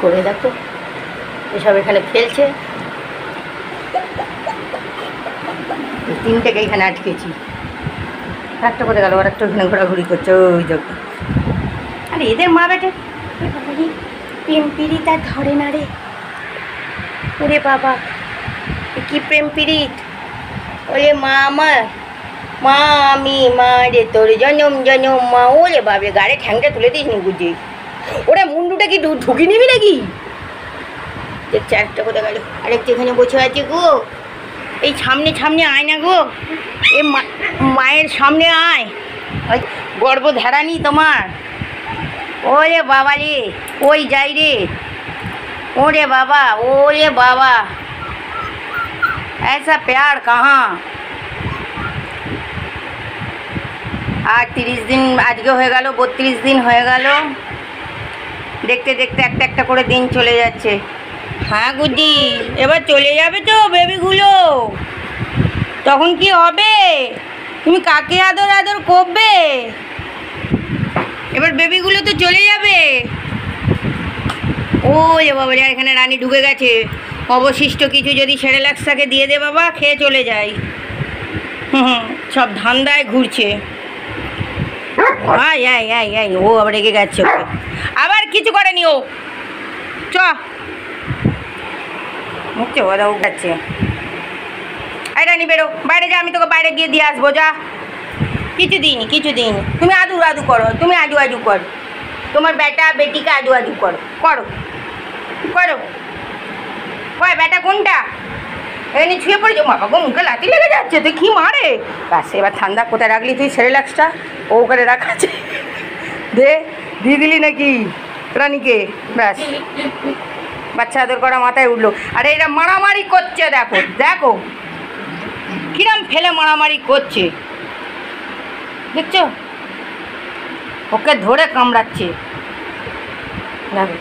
করে দেখো এসব এখানে ফেলছে। তিনটাকে এখানে আটকেছি, একটা করে গেল, আর একটা ওখানে ঘোরাঘুরি করছে ওই দেখো। আরে এদের মা বেটে প্রেম পিড়িত আর ধরে না রে। ওরে বাবা কি প্রেম পিড়িত। ওরে মা আমার মা আমি মা রে তোর জনম জনম মা। ওরে বাবা গাড়ি ঠ্যাংটা তুলে দিস নি বুঝি। ওরে মুন্ডুটা কি ঢুকি নিবি নাকি? দেখছি একটা কোথা গেল, আরেকটা এখানে বসে আছে গো। এই সামনে সামনে আয় না গো, এ মায়ের সামনে আয়। ওই গর্ভধারানি তোমার। ওরে বাবা রে ওই যাই রে। ওরে বাবা ওরে বাবা ऐसा प्यार कहाँ। আর 30 দিন আজকে হয়ে গেল, 32 দিন হয়ে গেল। দেখতে দেখতে একটা একটা করে দিন চলে যাচ্ছে। হ্যাঁ গুড্ডি এবার চলে যাবে তো বেবিগুলো, তখন কি হবে? তুমি কাকে আদর আদর করবে? এবার বেবিগুলো তো চলে যাবে। ও বাবা রে এখানে রানী ঢুকে গেছে। অবশিষ্ট কিছু যদি সেরেলাক্সটাকে দিয়ে দে বাবা, খেয়ে চলে যাই। সব ধান্দায় ঘুরছে। আয় আয় আয় আয় ও আবার রেগে গেছে, ওকে আবার কিছু করেনি ও। চ মুখছে ওরা ও গেছে। আয় রানী বেরো বাইরে যা, আমি তোকে বাইরে গিয়ে দিয়ে আসবো যা। কিছু দিইনি কিছু দিইনি, তুমি আদু আদু করো, তুমি আজু আজু করো। তোমার বেটা বেটিকে আজু আজু করো করো করো। কয় বেটা কোনটা? এনে ছুঁয়ে পড়েছে বাবা গো, মুখে লাঠি লেগে যাচ্ছে। তুই কি মারে ব্যাস। এবার ঠান্ডা কোথায় রাখলি তুই সেরেলাক্সটা? ও করে রাখা আছে, দে দিয়ে দিলি নাকি রানীকে? ব্যাস বাচ্চা আদর করা মাথায় উঠলো। আরে এরা মারামারি করছে, দেখো দেখো কিরম ফেলে মারামারি করছে, দেখছো? ওকে ধরে কামড়াচ্ছে দেখো।